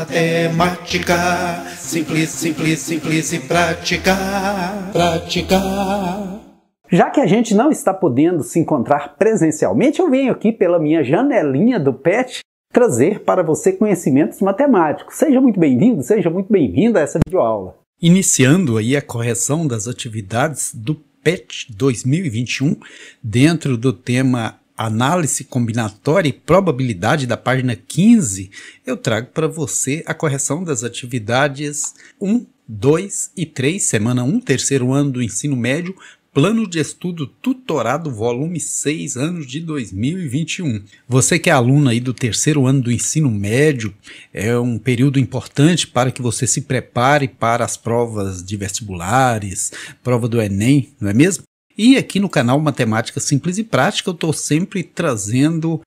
Matemática, simples, simples, simples e prática. Já que a gente não está podendo se encontrar presencialmente, eu venho aqui pela minha janelinha do PET trazer para você conhecimentos matemáticos. Seja muito bem-vindo, seja muito bem-vinda a essa videoaula. Iniciando aí a correção das atividades do PET 2021, dentro do tema Análise Combinatória e Probabilidade da página 15, eu trago para você a correção das atividades 1, 2 e 3, semana 1, terceiro ano do ensino médio, Plano de Estudo Tutorado, volume 6, anos de 2021. Você que é aluno aí do terceiro ano do ensino médio, é um período importante para que você se prepare para as provas de vestibulares, prova do Enem, não é mesmo? E aqui no canal Matemática Simples e Prática eu estou sempre trazendo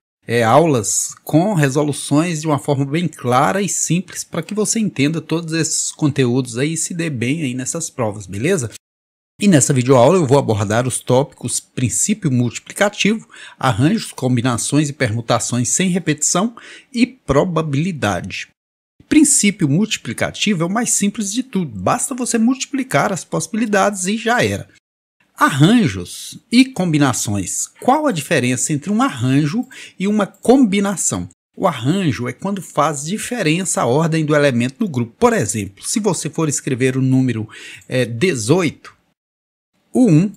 aulas com resoluções de uma forma bem clara e simples para que você entenda todos esses conteúdos aí e se dê bem aí nessas provas, beleza? E nessa videoaula eu vou abordar os tópicos princípio multiplicativo, arranjos, combinações e permutações sem repetição e probabilidade. Princípio multiplicativo é o mais simples de tudo, basta você multiplicar as possibilidades e já era. Arranjos e combinações. Qual a diferença entre um arranjo e uma combinação? O arranjo é quando faz diferença a ordem do elemento no grupo. Por exemplo, se você for escrever o número 18, o 1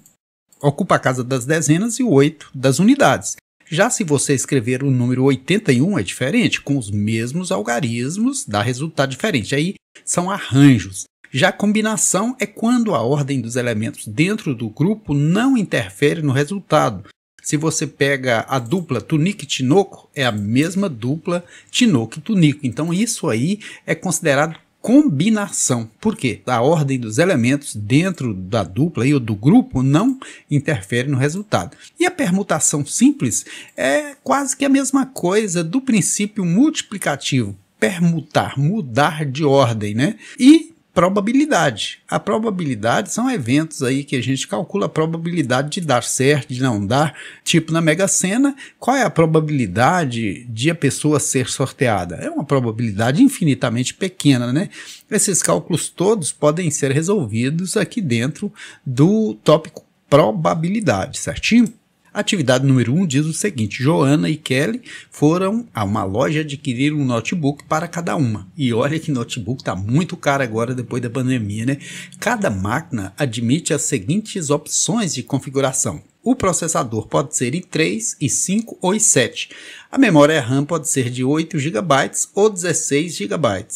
ocupa a casa das dezenas e o 8 das unidades. Já se você escrever o número 81 é diferente, com os mesmos algarismos dá resultado diferente. Aí são arranjos. Já a combinação é quando a ordem dos elementos dentro do grupo não interfere no resultado. Se você pega a dupla Tunico e Tinoco, é a mesma dupla Tinoco e Tunico. Então isso aí é considerado combinação. Por quê? A ordem dos elementos dentro da dupla ou do grupo não interfere no resultado. E a permutação simples é quase que a mesma coisa do princípio multiplicativo. Permutar, mudar de ordem, né? E probabilidade. A probabilidade são eventos aí que a gente calcula a probabilidade de dar certo, de não dar. Tipo na Mega Sena, qual é a probabilidade de a pessoa ser sorteada? É uma probabilidade infinitamente pequena, né? Esses cálculos todos podem ser resolvidos aqui dentro do tópico probabilidade, certinho? Atividade número 1 diz o seguinte: Joana e Kelly foram a uma loja adquirir um notebook para cada uma. E olha que notebook está muito caro agora depois da pandemia, né? Cada máquina admite as seguintes opções de configuração. O processador pode ser i3, i5 ou i7. A memória RAM pode ser de 8 GB ou 16 GB.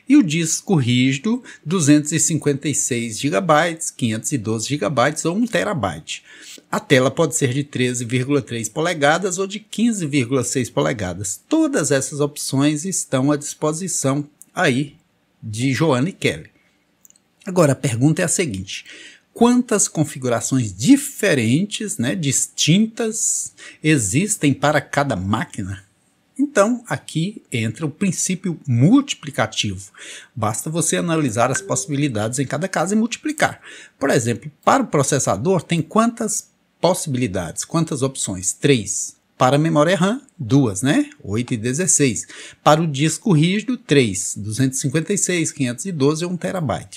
E o disco rígido, 256 GB, 512 GB ou 1 TB. A tela pode ser de 13,3 polegadas ou de 15,6 polegadas. Todas essas opções estão à disposição aí de Joana e Kelly. Agora a pergunta é a seguinte: quantas configurações diferentes, distintas, existem para cada máquina? Então, aqui entra o princípio multiplicativo. Basta você analisar as possibilidades em cada caso e multiplicar. Por exemplo, para o processador tem quantas possibilidades, quantas opções? 3. Para a memória RAM, 2, 8 e 16. Para o disco rígido, 3, 256, 512 ou 1 TB.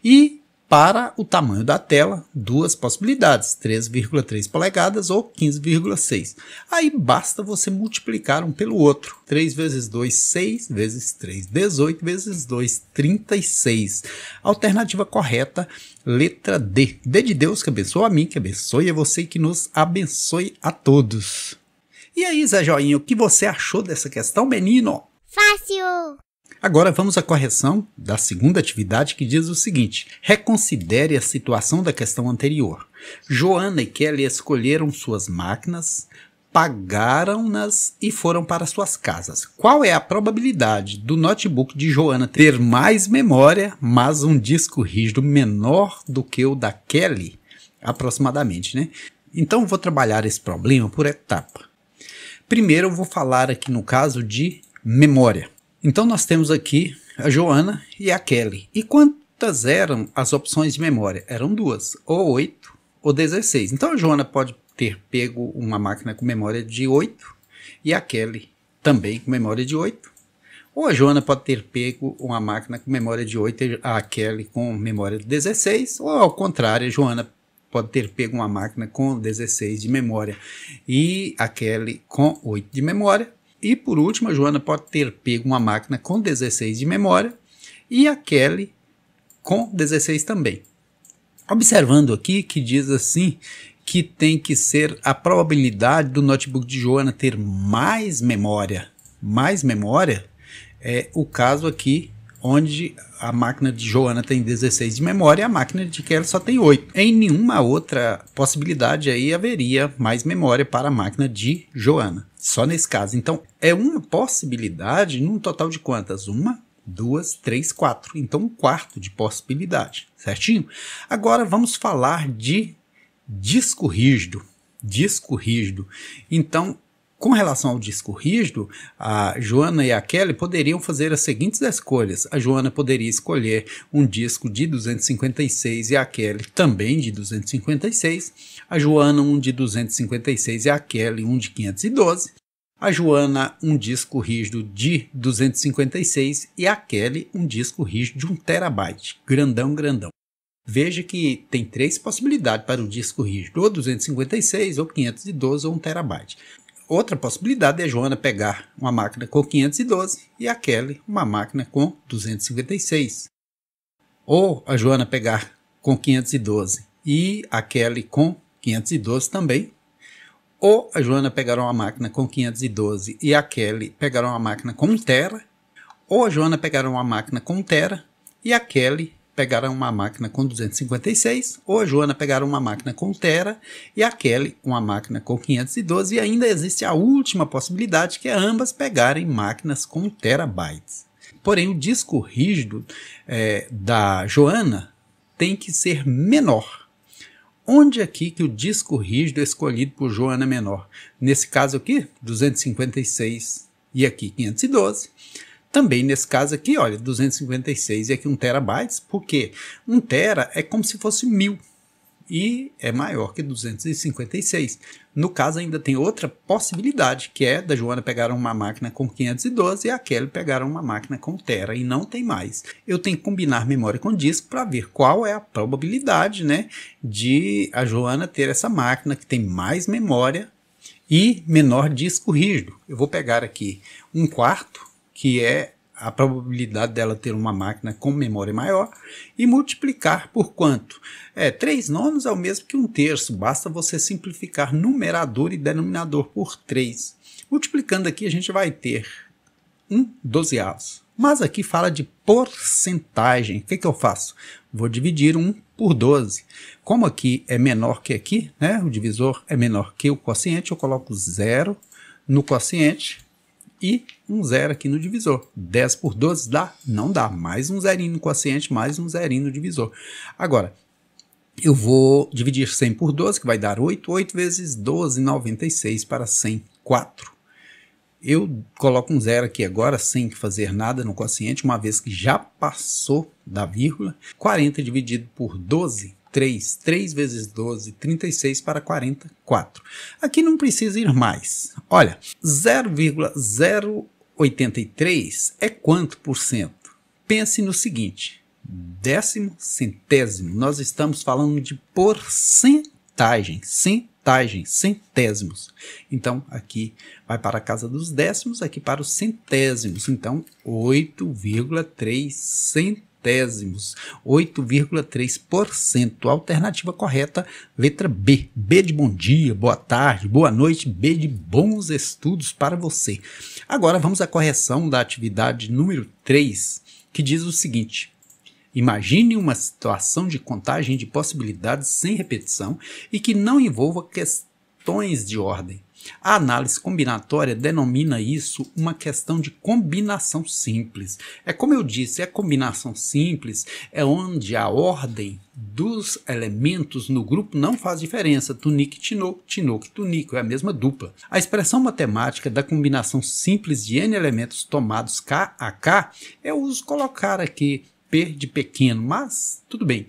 E para o tamanho da tela, 2 possibilidades, 3,3 polegadas ou 15,6. Aí basta você multiplicar um pelo outro. 3 vezes 2, 6, vezes 3, 18, vezes 2, 36. Alternativa correta, letra D. D de Deus, que abençoa a mim, que abençoe a você e que nos abençoe a todos. E aí, Zé Joinha, o que você achou dessa questão, menino? Fácil! Agora vamos à correção da segunda atividade, que diz o seguinte: reconsidere a situação da questão anterior. Joana e Kelly escolheram suas máquinas, pagaram-nas e foram para suas casas. Qual é a probabilidade do notebook de Joana ter mais memória, mas um disco rígido menor do que o da Kelly? Aproximadamente, Então vou trabalhar esse problema por etapa. Primeiro eu vou falar aqui no caso de memória. Então nós temos aqui a Joana e a Kelly. E quantas eram as opções de memória? Eram 2, ou 8 ou 16. Então a Joana pode ter pego uma máquina com memória de 8 e a Kelly também com memória de 8 Ou a Joana pode ter pego uma máquina com memória de 8 e a Kelly com memória de 16, ou ao contrário, a Joana pode ter pego uma máquina com 16 de memória e a Kelly com 8 de memória. E por último, a Joana pode ter pego uma máquina com 16 de memória e a Kelly com 16 também. Observando aqui que diz assim que tem que ser a probabilidade do notebook de Joana ter mais memória. Mais memória é o caso aqui onde a máquina de Joana tem 16 de memória e a máquina de Kelly só tem 8. Em nenhuma outra possibilidade aí haveria mais memória para a máquina de Joana. Só nesse caso. Então, é uma possibilidade num total de quantas? 1, 2, 3, 4. Então, 1/4 de possibilidade. Certinho? Agora, vamos falar de disco rígido. Disco rígido. Então, com relação ao disco rígido, a Joana e a Kelly poderiam fazer as seguintes escolhas. A Joana poderia escolher um disco de 256 e a Kelly também de 256. A Joana um de 256 e a Kelly um de 512. A Joana um disco rígido de 256 e a Kelly um disco rígido de 1 TB. Grandão, grandão. Veja que tem 3 possibilidades para o disco rígido, ou 256, ou 512, ou 1 TB. Outra possibilidade é a Joana pegar uma máquina com 512 e a Kelly uma máquina com 256. Ou a Joana pegar com 512 e a Kelly com 512 também. Ou a Joana pegar uma máquina com 512 e a Kelly pegar uma máquina com 1 TB. Ou a Joana pegar uma máquina com 1 TB e a Kelly pegar uma máquina com 256, ou a Joana pegar uma máquina com 1 TB e a Kelly uma máquina com 512, e ainda existe a última possibilidade, que é ambas pegarem máquinas com 1 TB. Porém, o disco rígido da Joana tem que ser menor. Onde aqui que o disco rígido é escolhido por Joana é menor? Nesse caso aqui, 256 e aqui 512. Também nesse caso aqui, olha, 256 e aqui 1 TB, porque 1 TB é como se fosse 1000 e é maior que 256. No caso ainda tem outra possibilidade, que é da Joana pegar uma máquina com 512 e a Kelly pegar uma máquina com 1 TB, e não tem mais. Eu tenho que combinar memória com disco para ver qual é a probabilidade, né, de a Joana ter essa máquina que tem mais memória e menor disco rígido. Eu vou pegar aqui 1/4, que é a probabilidade dela ter uma máquina com memória maior, e multiplicar por quanto? 3/9 é o mesmo que 1/3, basta você simplificar numerador e denominador por 3. Multiplicando aqui a gente vai ter 1/12. Mas aqui fala de porcentagem. O que eu faço? Vou dividir 1 por 12. Como aqui é menor que aqui, né? O divisor é menor que o quociente, eu coloco 0 no quociente e um 0 aqui no divisor. 10 por 12 dá? Não dá. Mais um zerinho no quociente, mais um zerinho no divisor. Agora, eu vou dividir 100 por 12, que vai dar 8. 8 vezes 12, 96 para 100, 4. Eu coloco um 0 aqui agora, sem fazer nada no quociente, uma vez que já passou da vírgula. 40 dividido por 12, 3. 3 vezes 12, 36 para 44. Aqui não precisa ir mais. Olha, 0,083 é quanto por cento? Pense no seguinte, décimo, centésimo. Nós estamos falando de porcentagem, centésimos. Então, aqui vai para a casa dos décimos, aqui para os centésimos. Então, 8,3 centésimos. 8,3%. Alternativa correta, letra B. B de bom dia, boa tarde, boa noite. B de bons estudos para você. Agora, vamos à correção da atividade número 3, que diz o seguinte. Imagine uma situação de contagem de possibilidades sem repetição e que não envolva questões de ordem. A análise combinatória denomina isso uma questão de combinação simples. É como eu disse, a combinação simples é onde a ordem dos elementos no grupo não faz diferença. Tunique, tinoco, tinoco, tunico, é a mesma dupla. A expressão matemática da combinação simples de n elementos tomados K a K, eu uso colocar aqui P de pequeno, mas tudo bem.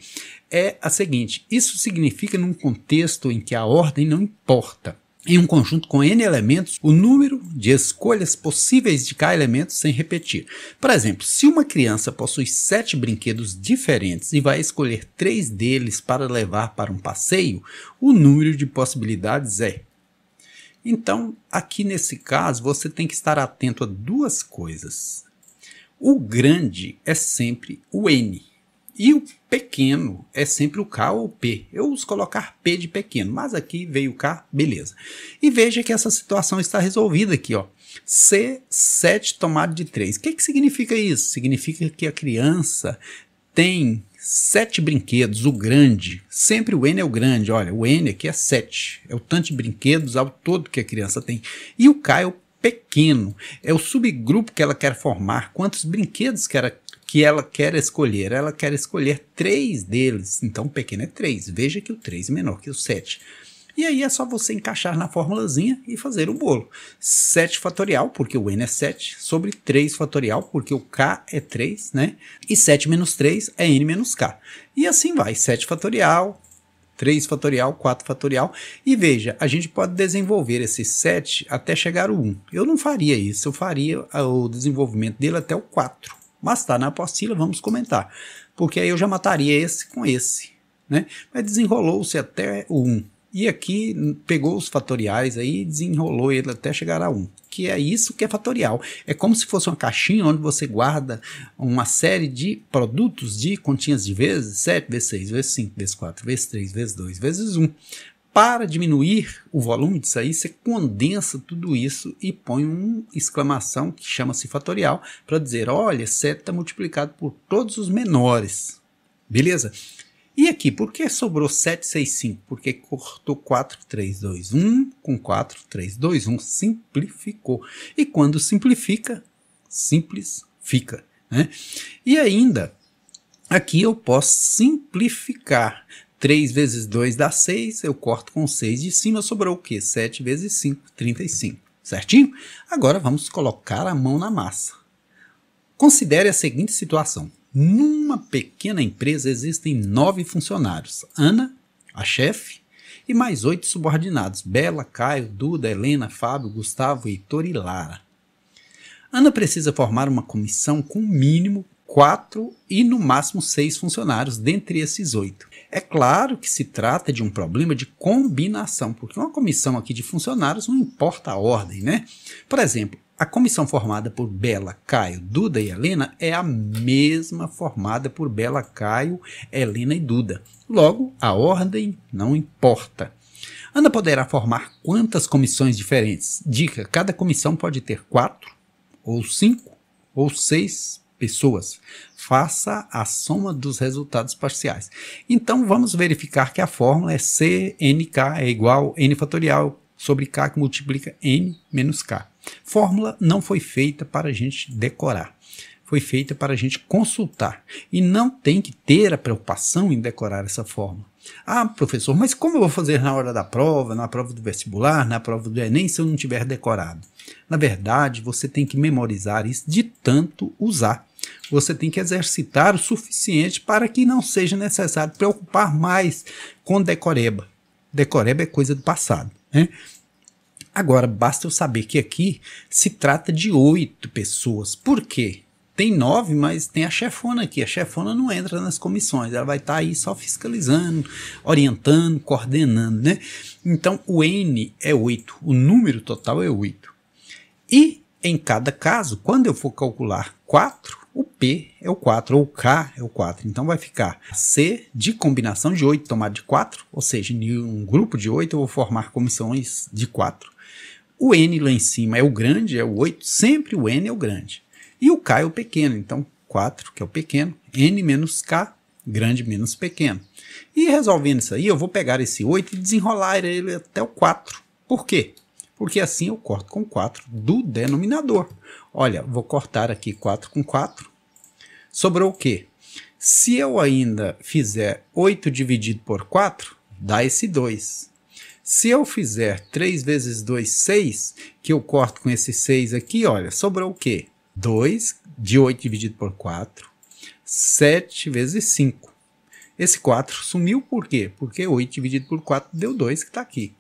É a seguinte, isso significa num contexto em que a ordem não importa. em um conjunto com n elementos, o número de escolhas possíveis de cada elemento sem repetir. Por exemplo, se uma criança possui 7 brinquedos diferentes e vai escolher 3 deles para levar para um passeio, o número de possibilidades é. Então, aqui nesse caso, você tem que estar atento a duas coisas. O grande é sempre o n. E o pequeno é sempre o K ou o P. Eu uso colocar P de pequeno, mas aqui veio o K, beleza. E veja que essa situação está resolvida aqui, ó. C, 7 tomado de 3. O que significa isso? Significa que a criança tem 7 brinquedos, o grande. Sempre o N é o grande, olha, o N aqui é 7. É o tanto de brinquedos ao todo que a criança tem. E o K é o pequeno, é o subgrupo que ela quer formar, quantos brinquedos que ela quer escolher. Ela quer escolher 3 deles, então o pequeno é 3. Veja que o 3 é menor que o 7. E aí é só você encaixar na formulazinha e fazer o bolo. 7 fatorial, porque o n é 7, sobre 3 fatorial, porque o k é 3, né? E 7 menos 3 é n menos k. E assim vai, 7 fatorial, 3 fatorial, 4 fatorial. E veja, a gente pode desenvolver esse 7 até chegar ao 1. Eu não faria isso, eu faria o desenvolvimento dele até o 4. Mas está na apostila, vamos comentar. Porque aí eu já mataria esse com esse, né? Mas desenrolou-se até o 1. E aqui pegou os fatoriais aí e desenrolou ele até chegar a 1. Que é isso que é fatorial. É como se fosse uma caixinha onde você guarda uma série de produtos de continhas de vezes. 7 vezes 6, vezes 5, vezes 4, vezes 3, vezes 2, vezes 1. Para diminuir o volume disso aí, você condensa tudo isso e põe uma exclamação que chama-se fatorial para dizer, olha, 7 está multiplicado por todos os menores. Beleza? E aqui, por que sobrou 7, 6, 5? Porque cortou 4, 3, 2, 1, com 4, 3, 2, 1, simplificou. E quando simplifica, simples fica, né? E ainda, aqui eu posso simplificar. 3 vezes 2 dá 6, eu corto com 6 de cima, sobrou o quê? 7 vezes 5, 35, certinho? Agora vamos colocar a mão na massa. Considere a seguinte situação. Numa pequena empresa existem 9 funcionários. Ana, a chefe, e mais 8 subordinados. Bela, Caio, Duda, Helena, Fábio, Gustavo, Heitor e Lara. Ana precisa formar uma comissão com mínimo 4 e no máximo 6 funcionários dentre esses 8. É claro que se trata de um problema de combinação, porque uma comissão aqui de funcionários não importa a ordem, né? Por exemplo, a comissão formada por Bela, Caio, Duda e Helena é a mesma formada por Bela, Caio, Helena e Duda. Logo, a ordem não importa. Ana poderá formar quantas comissões diferentes? Dica, cada comissão pode ter 4, ou 5, ou 6 pessoas. Faça a soma dos resultados parciais. Então, vamos verificar que a fórmula é CNK é igual a N fatorial sobre K que multiplica N menos K. Fórmula não foi feita para a gente decorar. Foi feita para a gente consultar. E não tem que ter a preocupação em decorar essa fórmula. Ah, professor, mas como eu vou fazer na hora da prova, na prova do vestibular, na prova do Enem, se eu não tiver decorado? Na verdade, você tem que memorizar isso de tanto usar. Você tem que exercitar o suficiente para que não seja necessário preocupar mais com decoreba. Decoreba é coisa do passado, né? Agora, basta eu saber que aqui se trata de 8 pessoas. Por quê? Tem 9, mas tem a chefona aqui. A chefona não entra nas comissões. Ela vai estar aí só fiscalizando, orientando, coordenando, né? Então, o N é 8. O número total é 8. E, em cada caso, quando eu for calcular 4, o P é o 4, ou o K é o 4. Então, vai ficar C de combinação de 8 tomado de 4. Ou seja, em um grupo de 8, eu vou formar comissões de 4. O N lá em cima é o grande, é o 8. Sempre o N é o grande. E o K é o pequeno, então 4, que é o pequeno, N menos K, grande menos pequeno. E resolvendo isso aí, eu vou pegar esse 8 e desenrolar ele até o 4. Por quê? Porque assim eu corto com 4 do denominador. Olha, vou cortar aqui 4 com 4. Sobrou o quê? Se eu ainda fizer 8 dividido por 4, dá esse 2. Se eu fizer 3 vezes 2, 6, que eu corto com esse 6 aqui, olha, sobrou o quê? 2 de 8 dividido por 4, 7 vezes 5. Esse 4 sumiu por quê? Porque 8 dividido por 4 deu 2 que está aqui.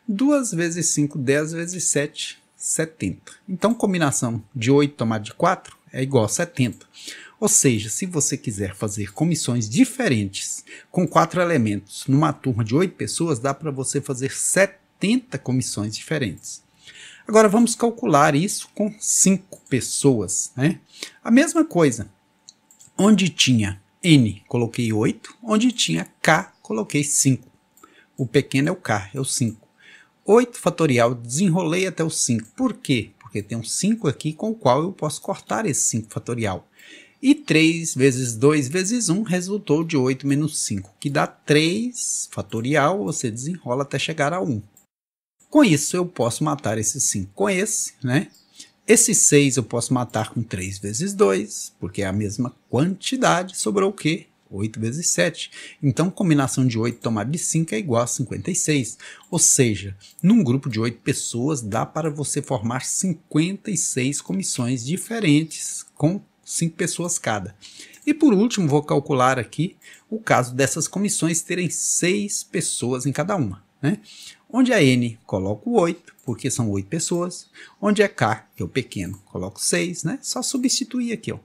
2 vezes 5, 10 vezes 7, 70. Então, combinação de 8 tomado de 4 é igual a 70. Ou seja, se você quiser fazer comissões diferentes com 4 elementos numa turma de 8 pessoas, dá para você fazer 70 comissões diferentes. Agora vamos calcular isso com 5 pessoas, né? A mesma coisa. Onde tinha N, coloquei 8. Onde tinha K, coloquei 5. O pequeno é o K, é o 5. 8 fatorial, desenrolei até o 5. Por quê? Porque tem um 5 aqui com o qual eu posso cortar esse 5 fatorial. E 3 vezes 2 vezes 1 resultou de 8 menos 5, que dá 3 fatorial, você desenrola até chegar a 1. Com isso, eu posso matar esse 5 com esse, né? Esse 6 eu posso matar com 3 vezes 2, porque é a mesma quantidade, sobrou o quê? 8 vezes 7. Então, combinação de 8 tomado de 5 é igual a 56. Ou seja, num grupo de 8 pessoas, dá para você formar 56 comissões diferentes com 5 pessoas cada. E por último, vou calcular aqui o caso dessas comissões terem 6 pessoas em cada uma, né? Onde é N, coloco 8, porque são 8 pessoas. Onde é K, que é o pequeno, coloco 6, né? Só substituir aqui, ó.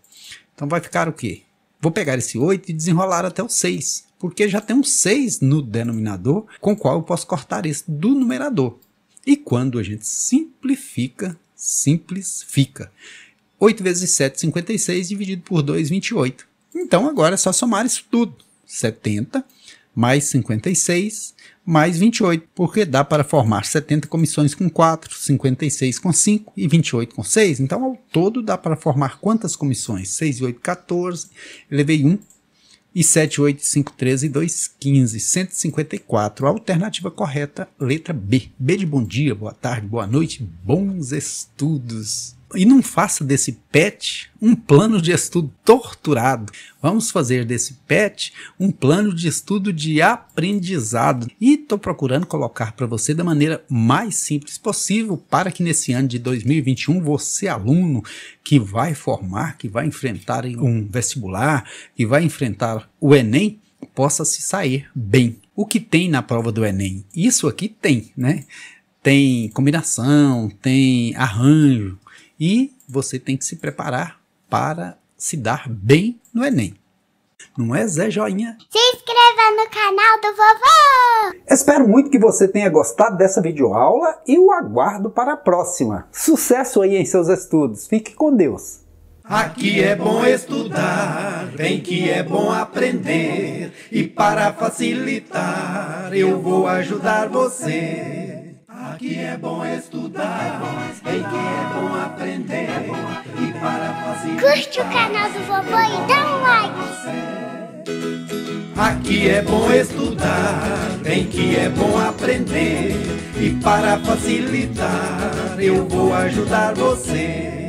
Então vai ficar o quê? Vou pegar esse 8 e desenrolar até o 6, porque já tem um 6 no denominador, com o qual eu posso cortar esse do numerador. E quando a gente simplifica, simples fica. 8 vezes 7, 56, dividido por 2, 28. Então, agora é só somar isso tudo. 70 mais 56 mais 28, porque dá para formar 70 comissões com 4, 56 com 5 e 28 com 6. Então, ao todo, dá para formar quantas comissões? 6 e 8, 14. Eu levei 1. E 7, 8, 5, 13 e 2, 15. 154. A alternativa correta, letra B. B de bom dia, boa tarde, boa noite, bons estudos. E não faça desse PET um plano de estudo torturado. Vamos fazer desse PET um plano de estudo de aprendizado. E estou procurando colocar para você da maneira mais simples possível para que nesse ano de 2021 você, aluno que vai formar, que vai enfrentar um vestibular, que vai enfrentar o Enem, possa se sair bem. O que tem na prova do Enem? Isso aqui tem, né? Tem combinação, tem arranjo. E você tem que se preparar para se dar bem no Enem. Não é, Zé Joinha? Se inscreva no canal do vovô! Espero muito que você tenha gostado dessa videoaula e o aguardo para a próxima. Sucesso aí em seus estudos. Fique com Deus. Aqui é bom estudar, bem que é bom aprender. E para facilitar, eu vou ajudar você. Aqui é bom estudar, bem que é bom aprender. E para facilitar, Curte o canal do vovô e dá um like! aqui é bom estudar, bem que é bom aprender. E para facilitar, eu vou ajudar você.